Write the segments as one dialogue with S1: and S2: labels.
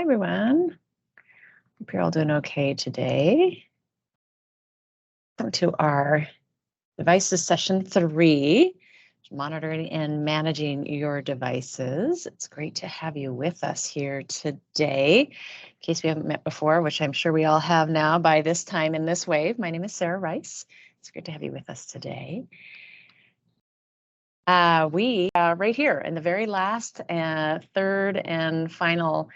S1: everyone. Hope you're all doing okay today. Welcome to our devices session 3, monitoring and managing your devices. It's great to have you with us here today. In case we haven't met before, which I'm sure we all have now by this time in this wave, my name is Sarah Rice. It's great to have you with us today. We right here in the very last third and final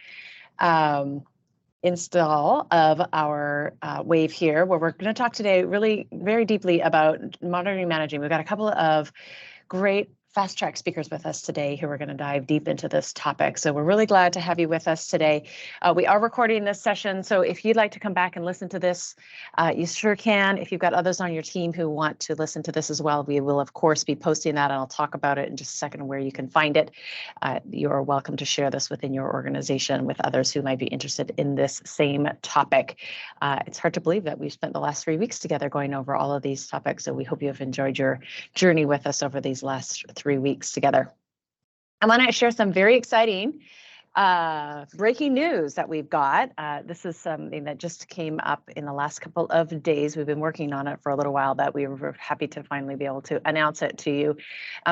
S1: install of our wave here, where we're going to talk today really very deeply about monitoring and managing. We've got a couple of great fast track speakers with us today who are going to dive deep into this topic. So we're really glad to have you with us today. We are recording this session, so if you'd like to come back and listen to this, you sure can. If you've got others on your team who want to listen to this as well, we will of course be posting that, and I'll talk about it in just a second where you can find it. You are welcome to share this within your organization with others who might be interested in this same topic. It's hard to believe that we've spent the last 3 weeks together going over all of these topics, so we hope you have enjoyed your journey with us over these last 3 weeks together. I want to share some very exciting breaking news that we've got. This is something that just came up in the last couple of days. We've been working on it for a little while, but we were happy to finally be able to announce it to you.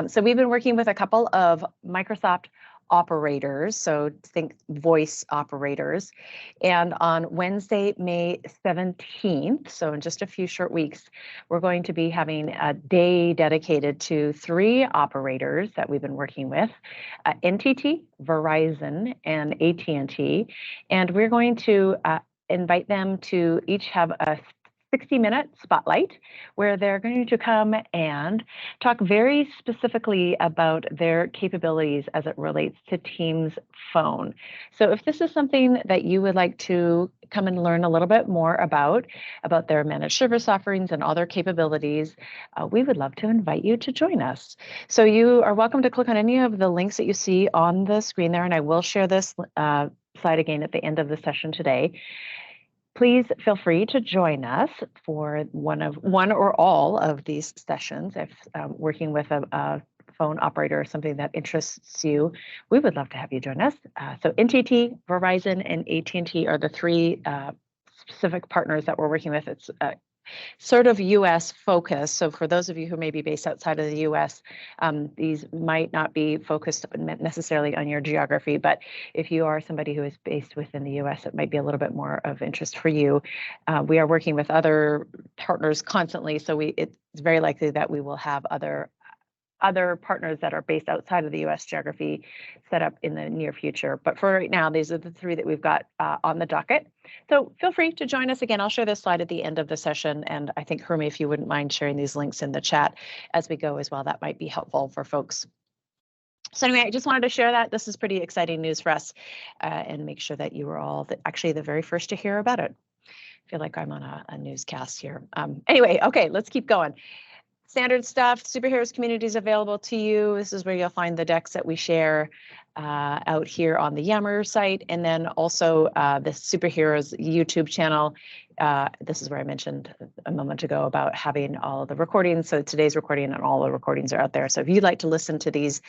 S1: So we've been working with a couple of Microsoft operators, so think voice operators, and on Wednesday, May 17th, so in just a few short weeks, we're going to be having a day dedicated to 3 operators that we've been working with, NTT, Verizon, and AT&T, and we're going to invite them to each have a 60-minute spotlight where they're going to come and talk very specifically about their capabilities as it relates to Teams Phone. So if this is something that you would like to come and learn a little bit more about their managed service offerings and all their capabilities, we would love to invite you to join us. So you are welcome to click on any of the links that you see on the screen there, and I will share this slide again at the end of the session today. Please feel free to join us for one or all of these sessions. If working with a phone operator or something that interests you, we would love to have you join us. So NTT, Verizon, and AT&T are the 3 specific partners that we're working with. It's sort of U.S. focused. So for those of you who may be based outside of the U.S., these might not be focused necessarily on your geography, but if you are somebody who is based within the U.S., it might be a little bit more of interest for you. We are working with other partners constantly, so it's very likely that we will have other partners that are based outside of the U.S. geography set up in the near future. But for right now, these are the 3 that we've got on the docket. So feel free to join us again. I'll share this slide at the end of the session. And I think, Hermie, if you wouldn't mind sharing these links in the chat as we go as well, that might be helpful for folks. So anyway, I just wanted to share that. This is pretty exciting news for us, and make sure that you were all actually the very first to hear about it. I feel like I'm on a newscast here. Anyway, okay, let's keep going. Standard stuff, Superheroes community is available to you. This is where you'll find the decks that we share out here on the Yammer site, and then also the Superheroes YouTube channel. This is where I mentioned a moment ago about having all the recordings. So today's recording and all the recordings are out there. So if you'd like to listen to these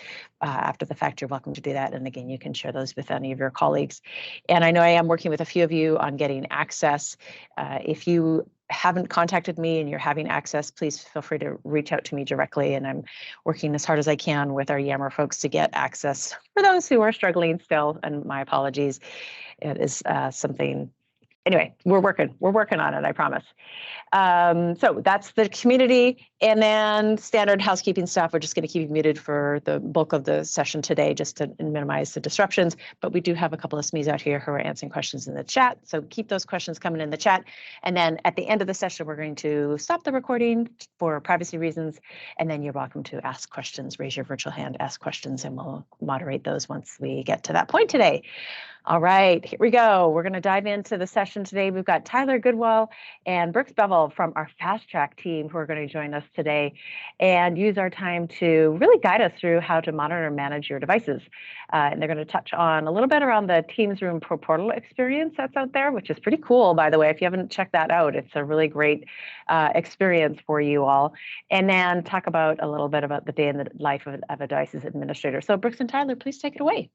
S1: after the fact, you're welcome to do that. And again, you can share those with any of your colleagues. And I know I am working with a few of you on getting access. If you haven't contacted me and you're having access, please feel free to reach out to me directly. And I'm working as hard as I can with our Yammer folks to get access for those who are struggling still. And my apologies. It is something. Anyway, we're working on it, I promise. So that's the community, and then standard housekeeping stuff. We're just going to keep you muted for the bulk of the session today just to minimize the disruptions, but we do have a couple of SMEs out here who are answering questions in the chat, so keep those questions coming in the chat. And then at the end of the session, we're going to stop the recording for privacy reasons, and then you're welcome to ask questions, raise your virtual hand, ask questions, and we'll moderate those once we get to that point today. All right, here we go. We're going to dive into the session today. We've got Tyler Goodwell and Brooks Bevel from our Fast Track team who are going to join us today and use our time to really guide us through how to monitor and manage your devices. And they're going to touch on a little bit around the Teams Room Pro Portal experience that's out there, which is pretty cool, by the way. If you haven't checked that out, it's a really great experience for you all. And then talk about a little bit about the day in the life of a devices administrator. So Brooks and Tyler, please take it away.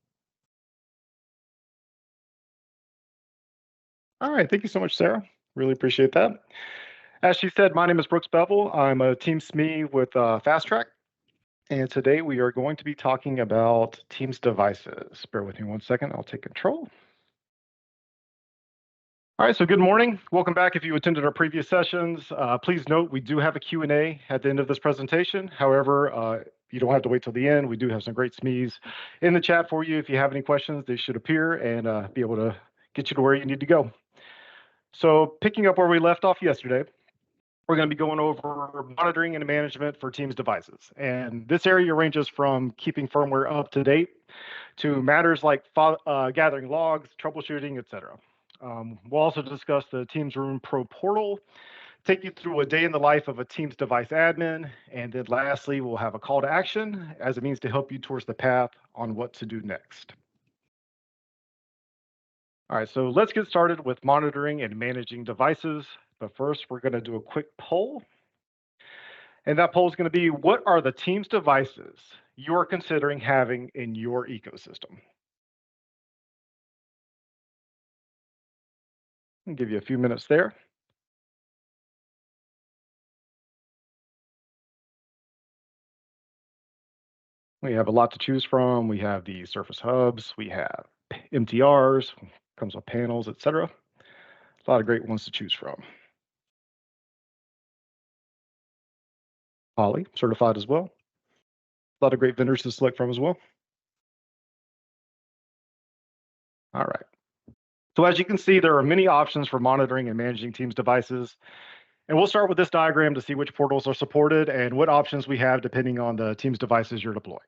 S2: All right, thank you so much, Sarah. Really appreciate that. As she said, my name is Brooks Bevel. I'm a Team SME with Fast Track, and today we are going to be talking about Teams devices. Bear with me one second. I'll take control. All right, so good morning. Welcome back if you attended our previous sessions. Please note we do have a Q&A at the end of this presentation. However, you don't have to wait till the end. We do have some great SMEs in the chat for you. If you have any questions, they should appear and be able to get you to where you need to go. So picking up where we left off yesterday, we're going to be going over monitoring and management for Teams devices. And this area ranges from keeping firmware up to date to matters like gathering logs, troubleshooting, etc. We'll also discuss the Teams Room Pro portal, take you through a day in the life of a Teams device admin, and then lastly, we'll have a call to action as a means to help you towards the path on what to do next. All right, so let's get started with monitoring and managing devices. But first, we're going to do a quick poll. And that poll is going to be, what are the Teams devices you are considering having in your ecosystem? I'll give you a few minutes there. We have a lot to choose from. We have the Surface Hubs, we have MTRs, comes with panels, etc. A lot of great ones to choose from. Poly, certified as well. A lot of great vendors to select from as well. All right. So as you can see, there are many options for monitoring and managing Teams devices. And we'll start with this diagram to see which portals are supported and what options we have depending on the Teams devices you're deploying.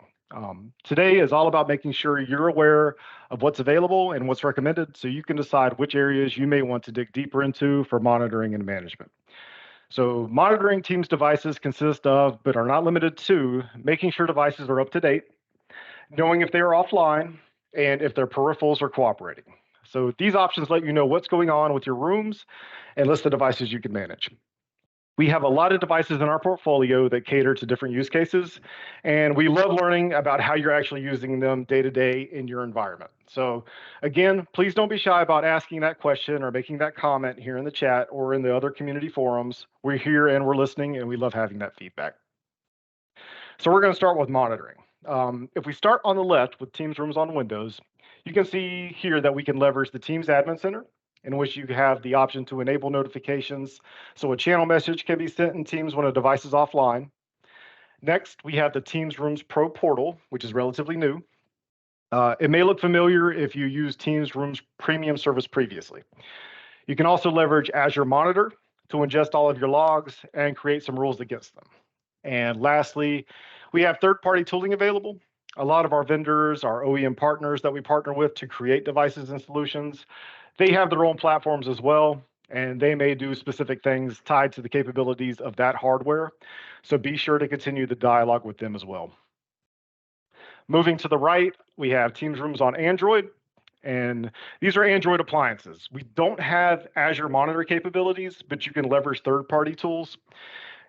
S2: Today is all about making sure you're aware of what's available and what's recommended so you can decide which areas you may want to dig deeper into for monitoring and management. So monitoring Teams devices consist of, but are not limited to, making sure devices are up to date, knowing if they are offline, and if their peripherals are cooperating. So these options let you know what's going on with your rooms and list the devices you can manage. We have a lot of devices in our portfolio that cater to different use cases, and we love learning about how you're actually using them day to day in your environment. So again, please don't be shy about asking that question or making that comment here in the chat or in the other community forums. We're here and we're listening, and we love having that feedback. So we're going to start with monitoring. If we start on the left with Teams Rooms on Windows, you can see here that we can leverage the Teams Admin Center, in which you have the option to enable notifications, so a channel message can be sent in Teams when a device is offline. Next, we have the Teams Rooms Pro portal, which is relatively new. It may look familiar if you used Teams Rooms Premium service previously. You can also leverage Azure Monitor to ingest all of your logs and create some rules against them. And lastly, we have third-party tooling available. A lot of our vendors, our OEM partners that we partner with to create devices and solutions, they have their own platforms as well, and they may do specific things tied to the capabilities of that hardware. So be sure to continue the dialogue with them as well. Moving to the right, we have Teams Rooms on Android, and these are Android appliances. We don't have Azure Monitor capabilities, but you can leverage third-party tools.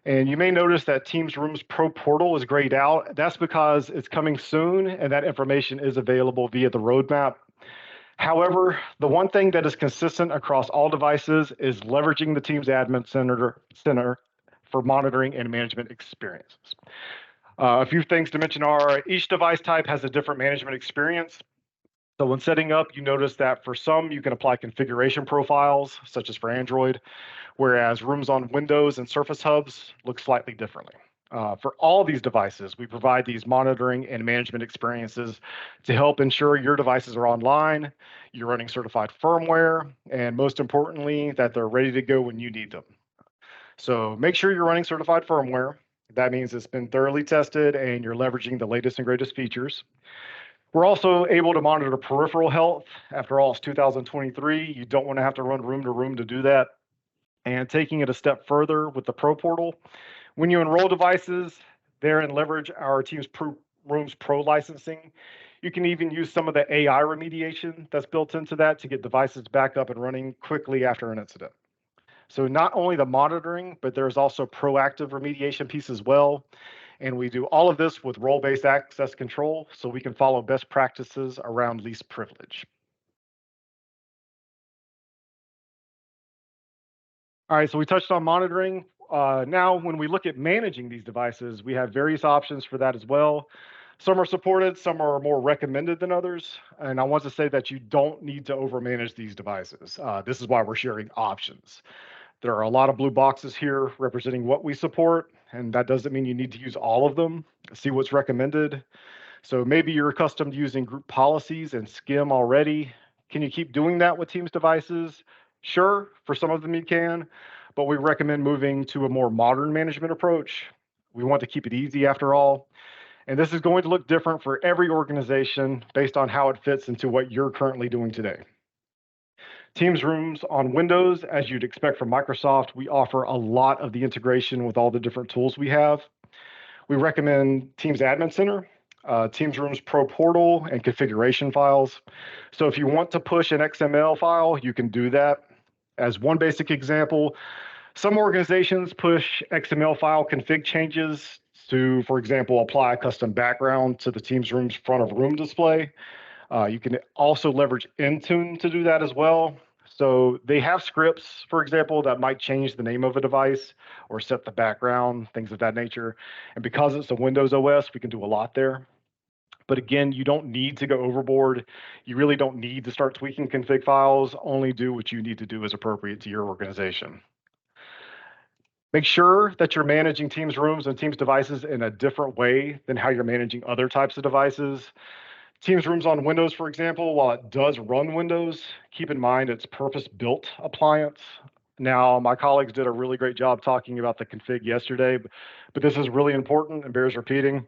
S2: And you may notice that Teams Rooms Pro portal is grayed out. That's because it's coming soon, and that information is available via the roadmap. However, the one thing that is consistent across all devices is leveraging the Teams Admin Center for monitoring and management experiences. A few things to mention are each device type has a different management experience. So when setting up, you notice that for some, you can apply configuration profiles, such as for Android, whereas rooms on Windows and Surface Hubs look slightly differently. For all these devices, we provide these monitoring and management experiences to help ensure your devices are online, you're running certified firmware, and most importantly, that they're ready to go when you need them. So make sure you're running certified firmware. That means it's been thoroughly tested and you're leveraging the latest and greatest features. We're also able to monitor peripheral health. After all, it's 2023. You don't want to have to run room to room to do that. And taking it a step further with the Pro Portal, when you enroll devices there and leverage our Teams Rooms Pro licensing, you can even use some of the AI remediation that's built into that to get devices back up and running quickly after an incident. So not only the monitoring, but there's also proactive remediation piece as well. And we do all of this with role-based access control so we can follow best practices around least privilege. All right, so we touched on monitoring. Now, when we look at managing these devices, we have various options for that as well. Some are supported, some are more recommended than others. And I want to say that you don't need to overmanage these devices. This is why we're sharing options. There are a lot of blue boxes here representing what we support, and that doesn't mean you need to use all of them. See what's recommended. So maybe you're accustomed to using group policies and SCIM already. Can you keep doing that with Teams devices? Sure, for some of them you can, but we recommend moving to a more modern management approach. We want to keep it easy after all. And this is going to look different for every organization based on how it fits into what you're currently doing today. Teams rooms on Windows, as you'd expect from Microsoft, we offer a lot of the integration with all the different tools we have. We recommend Teams Admin Center, Teams Rooms Pro Portal, and configuration files. So if you want to push an XML file, you can do that. As one basic example, some organizations push XML file config changes to, for example, apply a custom background to the Teams Rooms front of room display. You can also leverage Intune to do that as well. So they have scripts, for example, that might change the name of a device or set the background, things of that nature. And because it's a Windows OS, we can do a lot there. But again, you don't need to go overboard. You really don't need to start tweaking config files. Only do what you need to do as appropriate to your organization. Make sure that you're managing Teams rooms and Teams devices in a different way than how you're managing other types of devices. Teams rooms on Windows, for example, while it does run Windows, keep in mind it's purpose-built appliance. Now, my colleagues did a really great job talking about the config yesterday, but this is really important and bears repeating.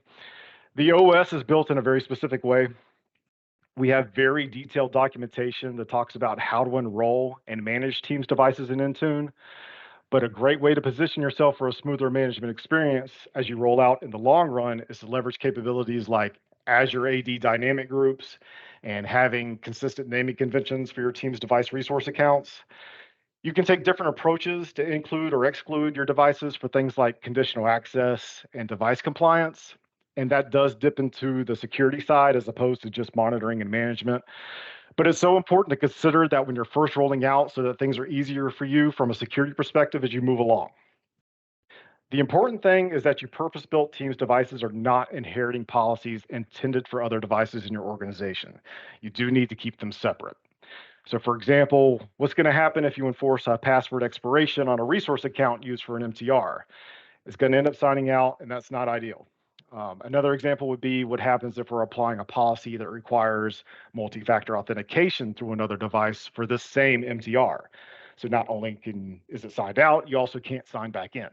S2: The OS is built in a very specific way. We have very detailed documentation that talks about how to enroll and manage Teams devices in Intune. But a great way to position yourself for a smoother management experience as you roll out in the long run is to leverage capabilities like Azure AD dynamic groups and having consistent naming conventions for your Teams device resource accounts. You can take different approaches to include or exclude your devices for things like conditional access and device compliance. And that does dip into the security side as opposed to just monitoring and management. But it's so important to consider that when you're first rolling out so that things are easier for you from a security perspective as you move along. The important thing is that your purpose-built Teams devices are not inheriting policies intended for other devices in your organization. You do need to keep them separate. So for example, what's going to happen if you enforce a password expiration on a resource account used for an MTR? It's going to end up signing out, and that's not ideal. Another example would be what happens if we're applying a policy that requires multi-factor authentication through another device for this same MTR. So not only is it signed out, you also can't sign back in.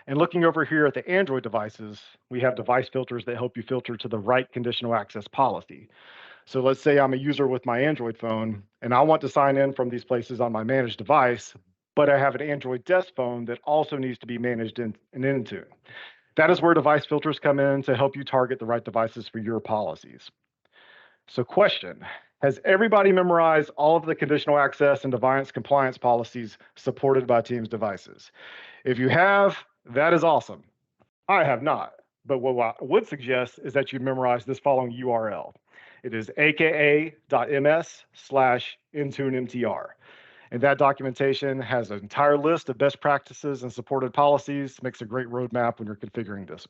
S2: And looking over here at the Android devices, we have device filters that help you filter to the right conditional access policy. So let's say I'm a user with my Android phone and I want to sign in from these places on my managed device, but I have an Android desk phone that also needs to be managed in Intune. That is where device filters come in to help you target the right devices for your policies. So question, has everybody memorized all of the conditional access and device compliance policies supported by Teams devices? If you have, that is awesome. I have not, but what I would suggest is that you memorize this following URL. It is aka.ms/IntuneMTR. And that documentation has an entire list of best practices and supported policies, makes a great roadmap when you're configuring this.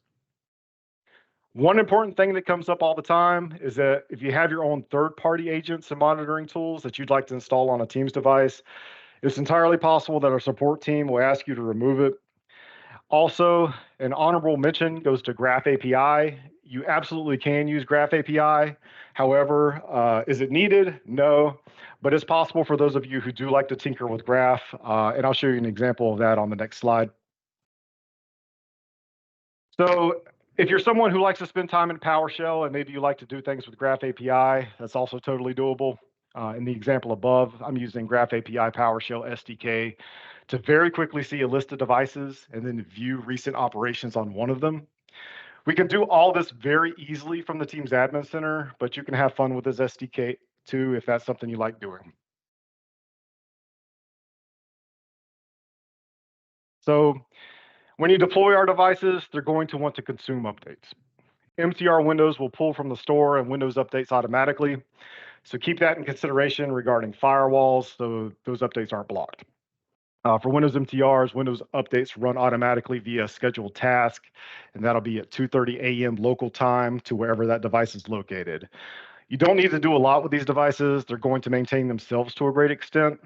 S2: One important thing that comes up all the time is that if you have your own third-party agents and monitoring tools that you'd like to install on a Teams device, it's entirely possible that our support team will ask you to remove it. Also, an honorable mention goes to Graph API. You absolutely can use Graph API. However, is it needed? No, but it's possible for those of you who do like to tinker with Graph, and I'll show you an example of that on the next slide. So if you're someone who likes to spend time in PowerShell and maybe you like to do things with Graph API, that's also totally doable. In the example above, I'm using Graph API PowerShell SDK to very quickly see a list of devices and then view recent operations on one of them. We can do all this very easily from the Teams Admin Center, but you can have fun with this SDK too if that's something you like doing. So when you deploy our devices, they're going to want to consume updates. MTR windows will pull from the store and Windows updates automatically. So keep that in consideration regarding firewalls, so those updates aren't blocked. For Windows MTRs, Windows updates run automatically via scheduled task, and that'll be at 2:30 a.m. local time to wherever that device is located. You don't need to do a lot with these devices. They're going to maintain themselves to a great extent.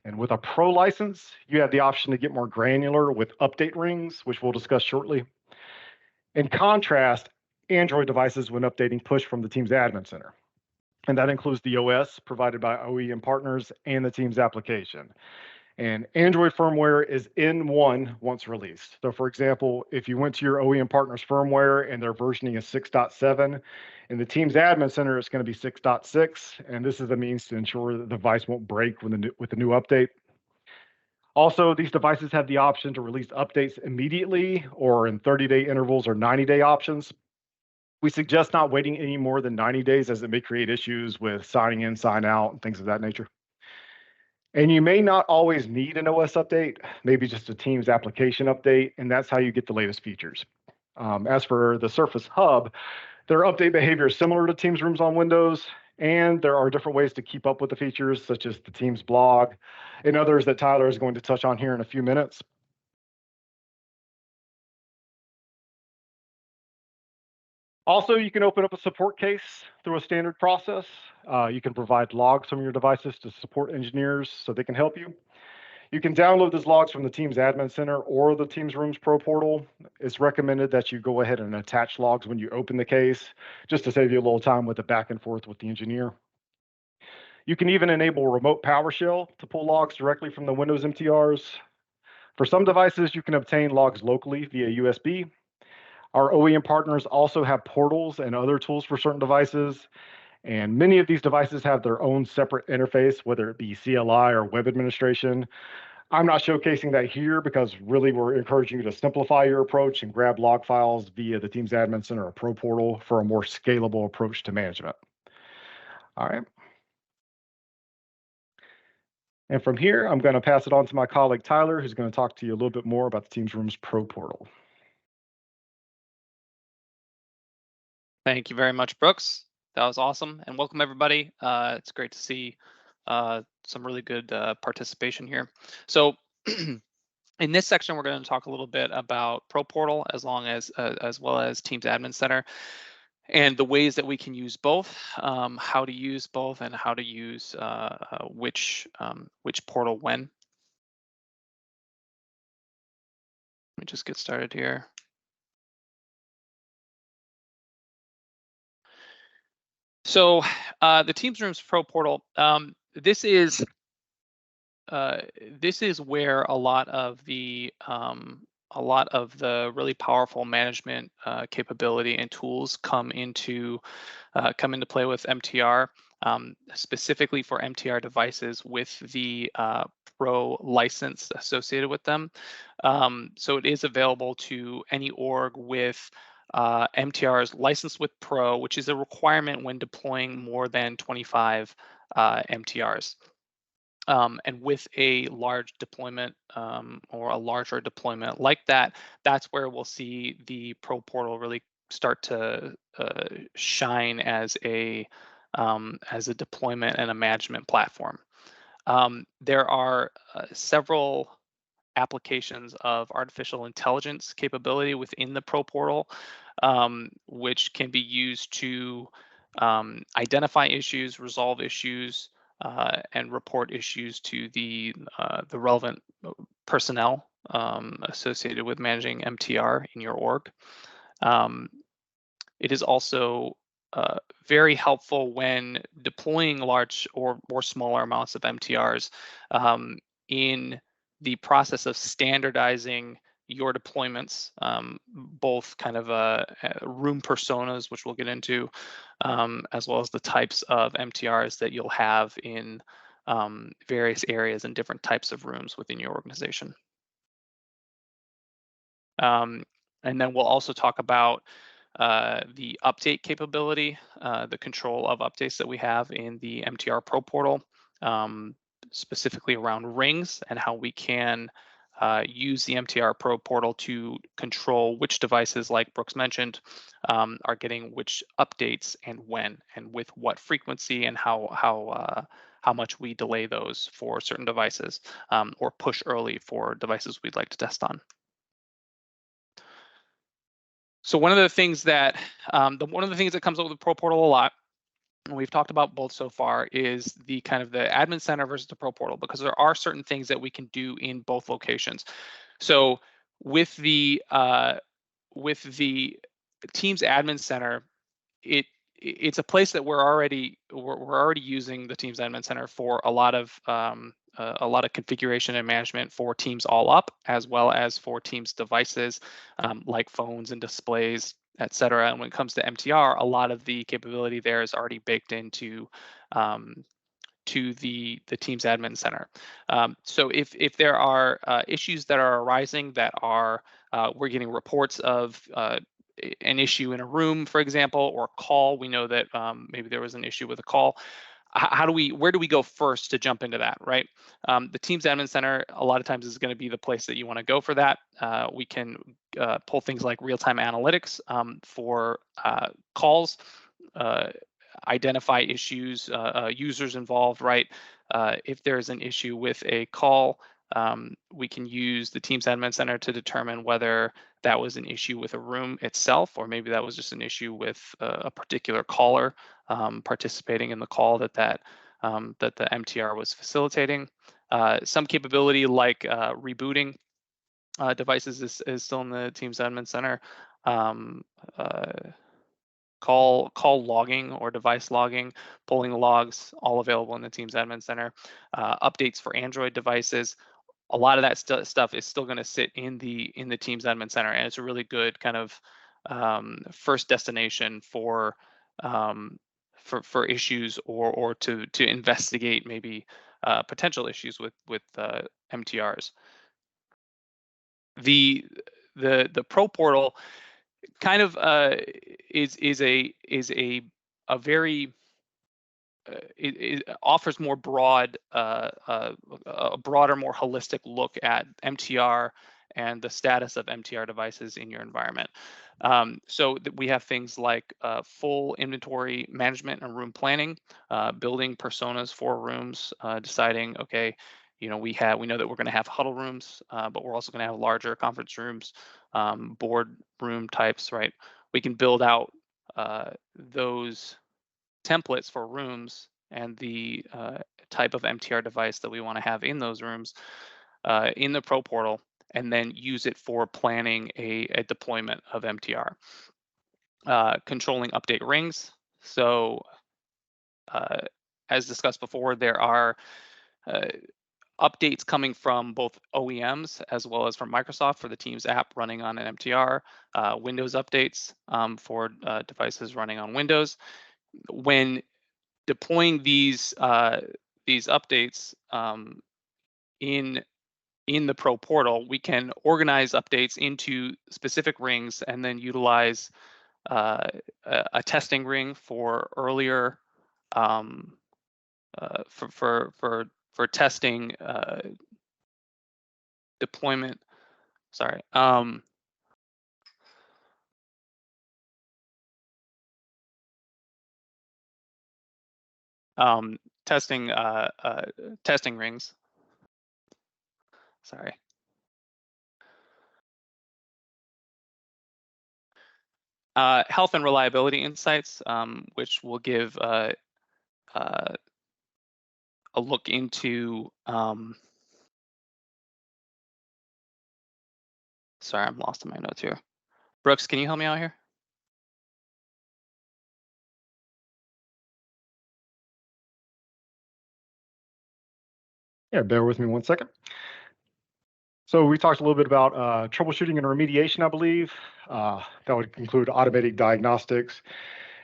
S2: And with a Pro license, you have the option to get more granular with update rings, which we'll discuss shortly. In contrast, Android devices, when updating, push from the Teams Admin Center. And that includes the OS provided by OEM partners and the Teams application. And Android firmware is N1 once released. So for example, if you went to your OEM partner's firmware and their versioning is 6.7, in the Teams Admin Center, it's going to be 6.6, and this is a means to ensure that the device won't break with the new update. Also, these devices have the option to release updates immediately or in 30-day intervals or 90-day options. We suggest not waiting any more than 90 days as it may create issues with signing in, sign out, and things of that nature. And you may not always need an OS update, maybe just a Teams application update, and that's how you get the latest features. As for the Surface Hub, their update behavior is similar to Teams Rooms on Windows, and there are different ways to keep up with the features, such as the Teams blog and others that Tyler is going to touch on here in a few minutes. Also, you can open up a support case through a standard process. You can provide logs from your devices to support engineers so they can help you. You can download those logs from the Teams Admin Center or the Teams Rooms Pro portal. It's recommended that you go ahead and attach logs when you open the case, just to save you a little time with the back and forth with the engineer. You can even enable remote PowerShell to pull logs directly from the Windows MTRs. For some devices, you can obtain logs locally via USB. Our OEM partners also have portals and other tools for certain devices, and many of these devices have their own separate interface, whether it be CLI or web administration. I'm not showcasing that here because really we're encouraging you to simplify your approach and grab log files via the Teams Admin Center or Pro Portal for a more scalable approach to management. All right. And from here, I'm going to pass it on to my colleague Tyler, who's going to talk to you a little bit more about the Teams Rooms Pro Portal.
S3: Thank you very much, Brooks. That was awesome. And welcome, everybody. It's great to see some really good participation here. So in this section, we're going to talk a little bit about Pro Portal as well as Teams Admin Center and the ways that we can use both, how to use both, and how to use which portal when. Let me just get started here. So the Teams Rooms Pro Portal, this is where a lot of the really powerful management capability and tools come into play with MTR, specifically for MTR devices with the Pro license associated with them. So it is available to any org with MTRs licensed with Pro, which is a requirement when deploying more than 25 MTRs. And with a large deployment or a larger deployment like that, that's where we'll see the Pro Portal really start to shine as a deployment and a management platform. There are several applications of artificial intelligence capability within the Pro Portal, which can be used to identify issues, resolve issues, and report issues to the relevant personnel associated with managing MTR in your org. It is also very helpful when deploying large or smaller amounts of MTRs in the process of standardizing your deployments, both kind of room personas, which we'll get into, as well as the types of MTRs that you'll have in various areas and different types of rooms within your organization. And then we'll also talk about the update capability, the control of updates that we have in the MTR Pro Portal, specifically around rings and how we can use the MTR Pro Portal to control which devices, like Brooks mentioned, are getting which updates and when and with what frequency, and how how much we delay those for certain devices, or push early for devices we'd like to test on. So one of the things that comes up with the Pro Portal a lot, and we've talked about both so far, is the kind of the admin center versus the Pro Portal, because there are certain things that we can do in both locations. So with the Teams admin center, it's a place that we're already using the Teams admin center for a lot of configuration and management for Teams all up, as well as for Teams devices like phones and displays, et cetera. And when it comes to MTR, a lot of the capability there is already baked into to the Teams admin center. So if there are issues that are arising that are we're getting reports of an issue in a room, for example, or a call, we know that maybe there was an issue with a call. Where do we go first to jump into that, right? The Teams admin center a lot of times is going to be the place that you want to go for that. We can pull things like real-time analytics for calls, identify issues, users involved, right? If there's an issue with a call, we can use the Teams admin center to determine whether that was an issue with a room itself, or maybe that was just an issue with a particular caller participating in the call that the MTR was facilitating. Some capability like rebooting devices is still in the Teams admin center. Call logging or device logging, pulling logs, all available in the Teams admin center. Updates for Android devices. A lot of that stuff is still going to sit in the Teams admin center, and it's a really good kind of first destination for issues or to investigate maybe potential issues with MTRs. The Pro Portal kind of is a very it offers more broad, a broader, more holistic look at MTR and the status of MTR devices in your environment. So we have things like full inventory management and room planning, building personas for rooms, deciding, okay, we know that we're going to have huddle rooms, but we're also going to have larger conference rooms, board room types, right? We can build out those templates for rooms and the type of MTR device that we want to have in those rooms in the Pro Portal, and then use it for planning a deployment of MTR. Controlling update rings. So as discussed before, there are updates coming from both OEMs as well as from Microsoft for the Teams app running on an MTR, Windows updates for devices running on Windows. When deploying these updates in the Pro Portal, we can organize updates into specific rings and then utilize a testing ring for earlier for testing deployment. Sorry. Testing rings. Sorry. Health and reliability insights, which will give a look into. Sorry, I'm lost in my notes here. Brooks, can you help me out here?
S2: Yeah, bear with me 1 second. So we talked a little bit about troubleshooting and remediation, I believe. That would include automated diagnostics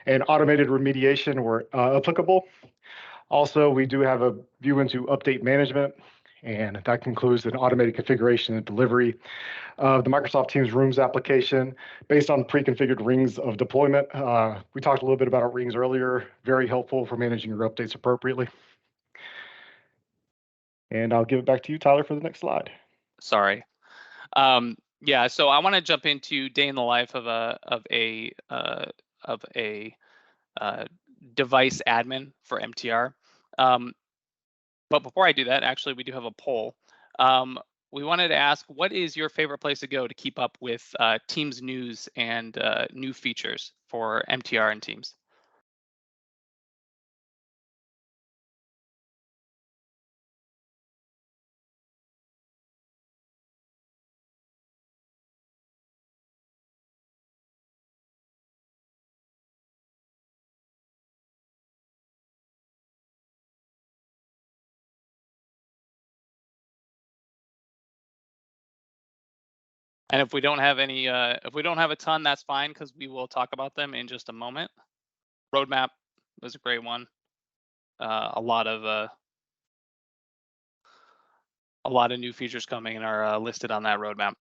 S2: and automated remediation where applicable. Also, we do have a view into update management, and that concludes an automated configuration and delivery of the Microsoft Teams Rooms application based on pre-configured rings of deployment. We talked a little bit about our rings earlier, very helpful for managing your updates appropriately. And I'll give it back to you, Tyler, for the next slide.
S3: Sorry. Yeah, so I want to jump into day in the life of a device admin for MTR. But before I do that, actually, we do have a poll. We wanted to ask, what is your favorite place to go to keep up with Teams news and new features for MTR and Teams? And if we don't have any, if we don't have a ton, that's fine, because we will talk about them in just a moment. Roadmap was a great one. A lot of new features coming and are listed on that roadmap.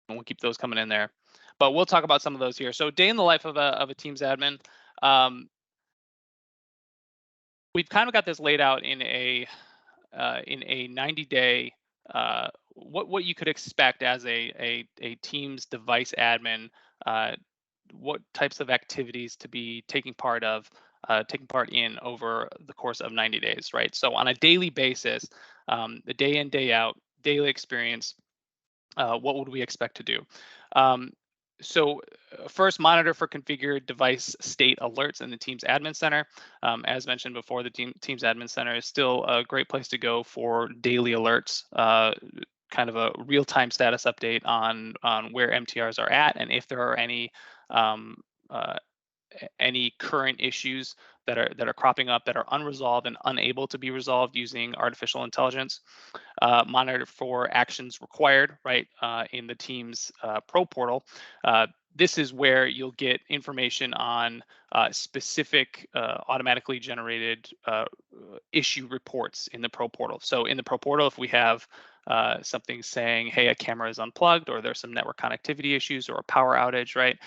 S3: And we'll keep those coming in there. But we'll talk about some of those here. So day in the life of a Teams admin. We've kind of got this laid out in a 90-day what you could expect as a Teams device admin, what types of activities to be taking part in over the course of 90 days, right? So on a daily basis, the day in, day out, daily experience, what would we expect to do? So first, monitor for configured device state alerts in the Teams Admin Center. As mentioned before, the Teams Admin Center is still a great place to go for daily alerts, kind of a real-time status update on where MTRs are at, and if there are any current issues that are cropping up that are unresolved and unable to be resolved using artificial intelligence. Monitor for actions required, right, in the Teams Pro portal. This is where you'll get information on specific automatically generated issue reports in the Pro portal. So in the Pro portal, if we have something saying, hey, a camera is unplugged, or there's some network connectivity issues or a power outage, right?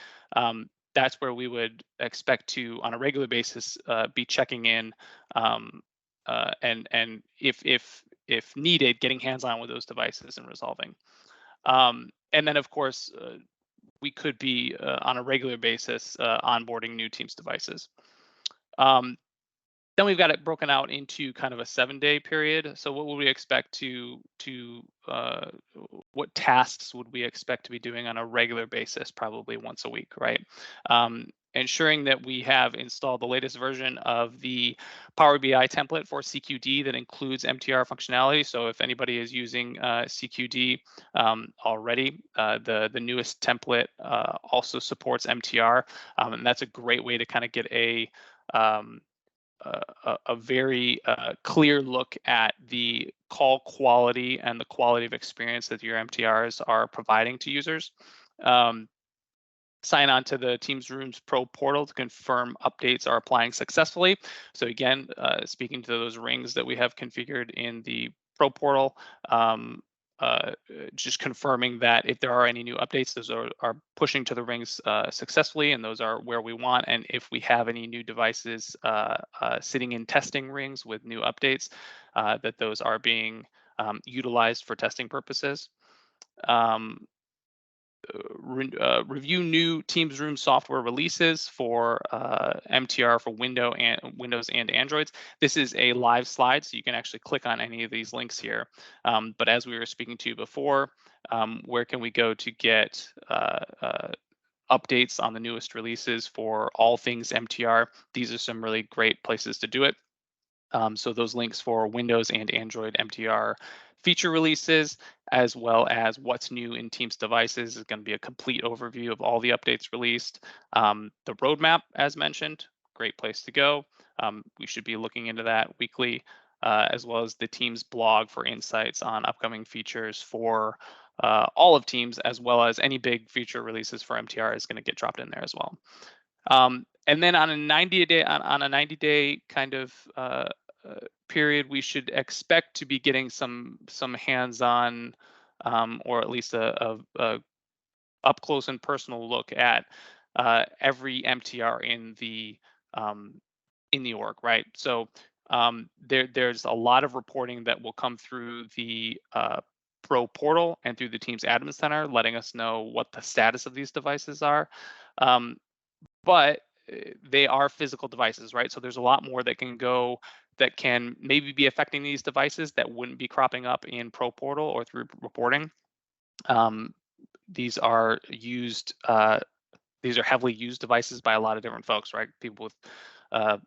S3: That's where we would expect to, on a regular basis, be checking in, and if needed, getting hands-on with those devices and resolving. And then, of course, we could be on a regular basis onboarding new Teams devices. Then we've got it broken out into kind of a 7-day period. So what would we expect what tasks would we expect to be doing on a regular basis, probably once a week, right? Ensuring that we have installed the latest version of the Power BI template for CQD that includes MTR functionality. So if anybody is using CQD already, the newest template also supports MTR, and that's a great way to kind of get a very clear look at the call quality and the quality of experience that your MTRs are providing to users. Sign on to the Teams Rooms Pro portal to confirm updates are applying successfully. So again, speaking to those rings that we have configured in the Pro portal, just confirming that if there are any new updates, those are pushing to the rings successfully, and those are where we want. And if we have any new devices sitting in testing rings with new updates, that those are being utilized for testing purposes. Review new Teams Room software releases for MTR for Windows and Androids. This is a live slide, so you can actually click on any of these links here. But as we were speaking to before, where can we go to get updates on the newest releases for all things MTR? These are some really great places to do it. So those links for Windows and Android MTR feature releases, as well as what's new in Teams devices, is going to be a complete overview of all the updates released. The roadmap, as mentioned, great place to go. We should be looking into that weekly, as well as the Teams blog for insights on upcoming features for all of Teams, as well as any big feature releases for MTR is going to get dropped in there as well. And then on a 90-day kind of period, we should expect to be getting some hands-on, or at least a up close and personal look at every MTR in the org, right? So there's a lot of reporting that will come through the Pro portal and through the Teams Admin Center, letting us know what the status of these devices are. But they are physical devices, right? So there's a lot more that can go that can maybe be affecting these devices that wouldn't be cropping up in Pro Portal or through reporting. These are used. These are heavily used devices by a lot of different folks, right? People with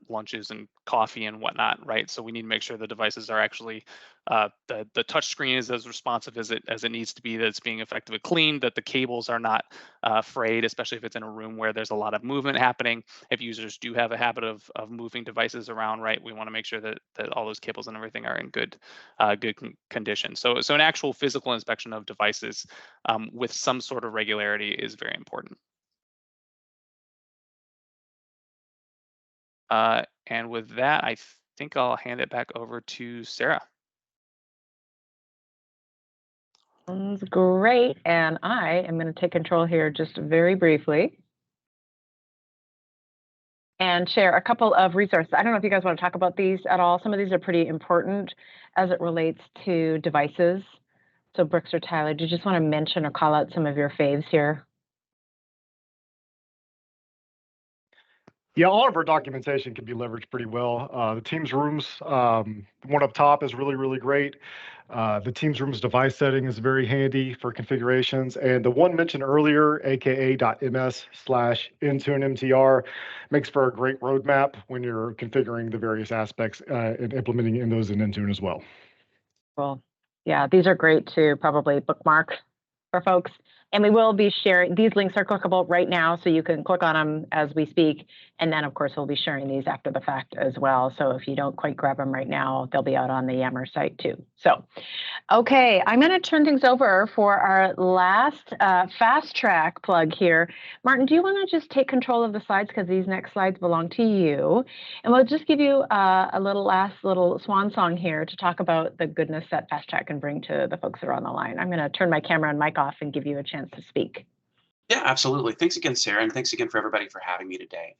S3: lunches and coffee and whatnot, right? So we need to make sure the devices are actually the touch screen is as responsive as it needs to be, that it's being effectively cleaned, that the cables are not frayed, especially if it's in a room where there's a lot of movement happening. If users do have a habit of moving devices around, right, we want to make sure that all those cables and everything are in good condition. So an actual physical inspection of devices with some sort of regularity is very important. And with that, I think I'll hand it back over to Sarah.
S1: Sounds great. And I am going to take control here just very briefly and share a couple of resources. I don't know if you guys want to talk about these at all. Some of these are pretty important as it relates to devices. So Brooks or Tyler, do you just want to mention or call out some of your faves here?
S2: Yeah, all of our documentation can be leveraged pretty well. The Teams Rooms, one up top is really, really great. The Teams Rooms device setting is very handy for configurations. And the one mentioned earlier, aka.ms/IntuneMTR, makes for a great roadmap when you're configuring the various aspects and implementing those in Intune as well.
S1: Cool. Yeah, these are great to probably bookmark for folks. And we will be sharing, these links are clickable right now, so you can click on them as we speak. And then, of course, we'll be sharing these after the fact as well. So if you don't quite grab them right now, they'll be out on the Yammer site too. So, okay, I'm going to turn things over for our last fast track plug here. Martin, do you want to just take control of the slides, because these next slides belong to you? And we'll just give you a last little swan song here to talk about the goodness that fast track can bring to the folks that are on the line. I'm going to turn my camera and mic off and give you a chance to speak.
S4: Yeah, absolutely. Thanks again, Sarah, and thanks again for everybody for having me today.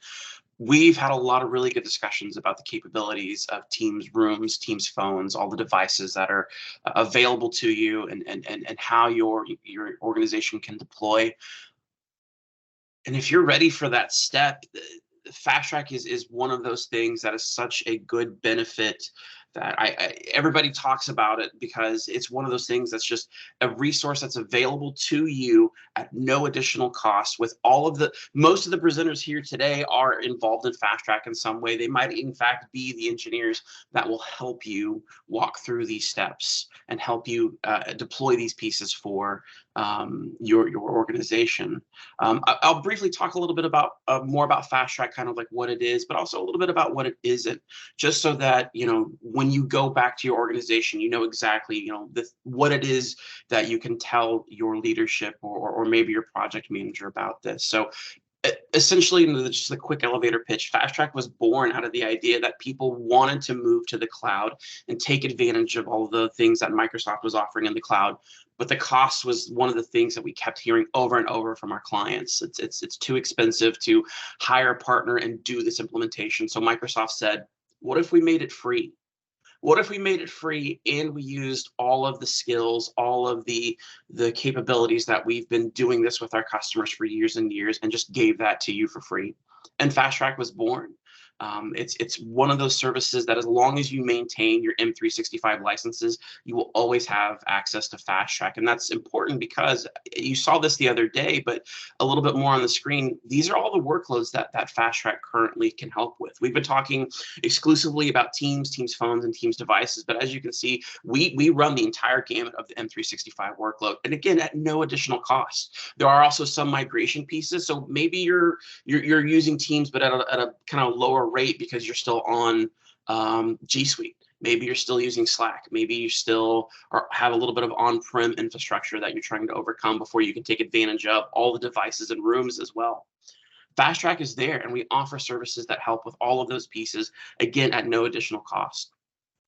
S4: We've had a lot of really good discussions about the capabilities of Teams Rooms, Teams Phones, all the devices that are available to you, and how your organization can deploy. And if you're ready for that step, Fast Track is one of those things that is such a good benefit that everybody talks about it, because it's one of those things that's just a resource that's available to you at no additional cost. With most of the presenters here today are involved in Fast Track in some way. They might in fact be the engineers that will help you walk through these steps and help you deploy these pieces for your organization. I'll briefly talk a little bit about more about Fast Track, kind of like what it is, but also a little bit about what it isn't, just so that when you go back to your organization, you know exactly what it is that you can tell your leadership or maybe your project manager about this. So essentially, just a quick elevator pitch, Fast Track was born out of the idea that people wanted to move to the cloud and take advantage of all the things that Microsoft was offering in the cloud. But the cost was one of the things that we kept hearing over and over from our clients. It's too expensive to hire a partner and do this implementation. So Microsoft said, what if we made it free? What if we made it free and we used all of the skills, all of the capabilities that we've been doing this with our customers for years and years, and just gave that to you for free? And Fast Track was born. It's one of those services that, as long as you maintain your M365 licenses, you will always have access to Fast Track. And that's important because you saw this the other day, but a little bit more on the screen. These are all the workloads that Fast Track currently can help with. We've been talking exclusively about Teams, Teams Phones, and Teams devices, but as you can see, we run the entire gamut of the M365 workload, and again, at no additional cost. There are also some migration pieces, so maybe you're using Teams, but at a kind of lower rate because you're still on G Suite. Maybe you're still using Slack. Maybe you still have a little bit of on-prem infrastructure that you're trying to overcome before you can take advantage of all the devices and rooms as well. Fast Track is there, and we offer services that help with all of those pieces, again, at no additional cost.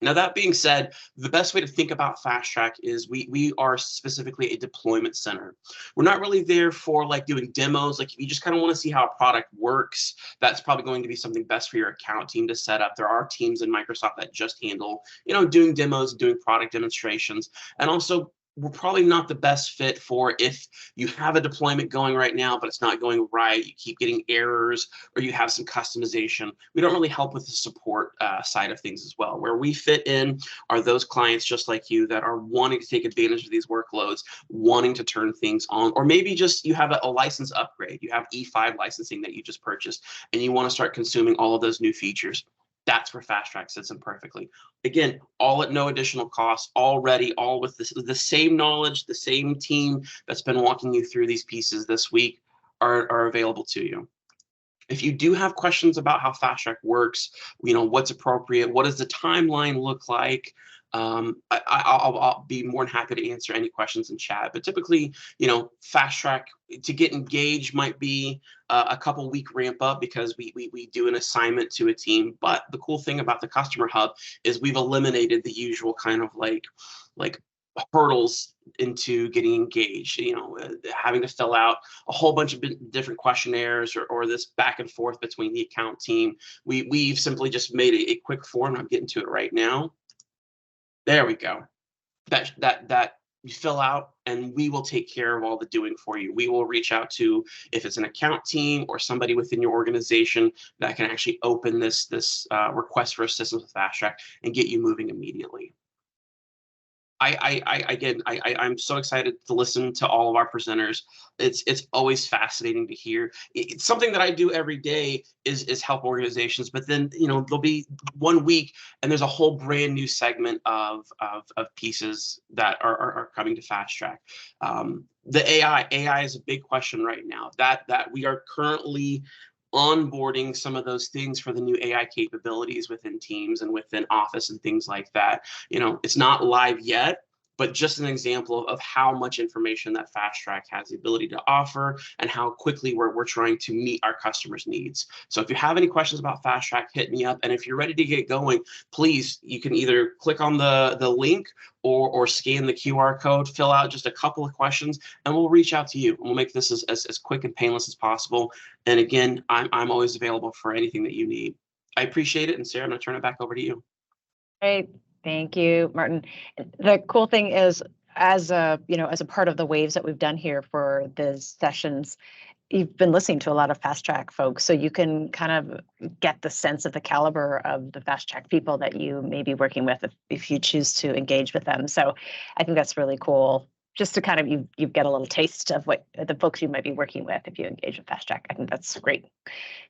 S4: Now, that being said, the best way to think about Fast Track is we are specifically a deployment center. We're not really there for like doing demos. Like if you just kind of want to see how a product works, that's probably going to be something best for your account team to set up. There are teams in Microsoft that just handle, doing demos, doing product demonstrations, and also we're probably not the best fit for if you have a deployment going right now, but it's not going right, you keep getting errors, or you have some customization. We don't really help with the support side of things as well. Where we fit in are those clients just like you that are wanting to take advantage of these workloads, wanting to turn things on, or maybe just you have a license upgrade. You have E5 licensing that you just purchased, and you want to start consuming all of those new features. That's where Fast Track sits in perfectly. Again, all at no additional cost, already, all with the same knowledge, the same team that's been walking you through these pieces this week are available to you. If you do have questions about how Fast Track works, what's appropriate, what does the timeline look like, I'll be more than happy to answer any questions in chat. But typically, Fast Track to get engaged might be a couple week ramp up because we do an assignment to a team. But the cool thing about the Customer Hub is we've eliminated the usual kind of like hurdles into getting engaged, having to fill out a whole bunch of different questionnaires or this back and forth between the account team. We've simply just made a quick form. I'm getting to it right now. There we go. That you fill out, and we will take care of all the doing for you. We will reach out to, if it's an account team or somebody within your organization that can actually open this request for assistance with Fast Track and get you moving immediately. I'm so excited to listen to all of our presenters. It's always fascinating to hear. It's something that I do every day is help organizations, but then there'll be 1 week and there's a whole brand new segment of pieces that are coming to Fast Track. The AI is a big question right now. That we are currently onboarding some of those things for the new AI capabilities within Teams and within Office and things like that. It's not live yet, but just an example of how much information that Fast Track has the ability to offer and how quickly we're trying to meet our customers' needs. So if you have any questions about Fast Track, hit me up. And if you're ready to get going, please, you can either click on the link or scan the QR code, fill out just a couple of questions, and we'll reach out to you. And we'll make this as quick and painless as possible. And again, I'm always available for anything that you need. I appreciate it. And Sarah, I'm going to turn it back over to you.
S1: Great. Thank you, Martin. The cool thing is, as a part of the waves that we've done here for these sessions, you've been listening to a lot of Fast Track folks, so you can kind of get the sense of the caliber of the Fast Track people that you may be working with if you choose to engage with them. So I think that's really cool, just to kind of you get a little taste of what the folks you might be working with if you engage with Fast Track. I think that's great.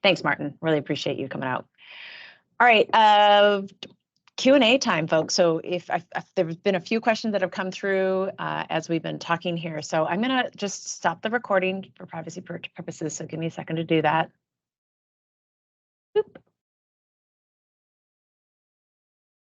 S1: Thanks, Martin. Really appreciate you coming out. All right. Q&A time, folks. So if there's been a few questions that have come through as we've been talking here. So I'm going to just stop the recording for privacy purposes. So give me a second to do that. Boop.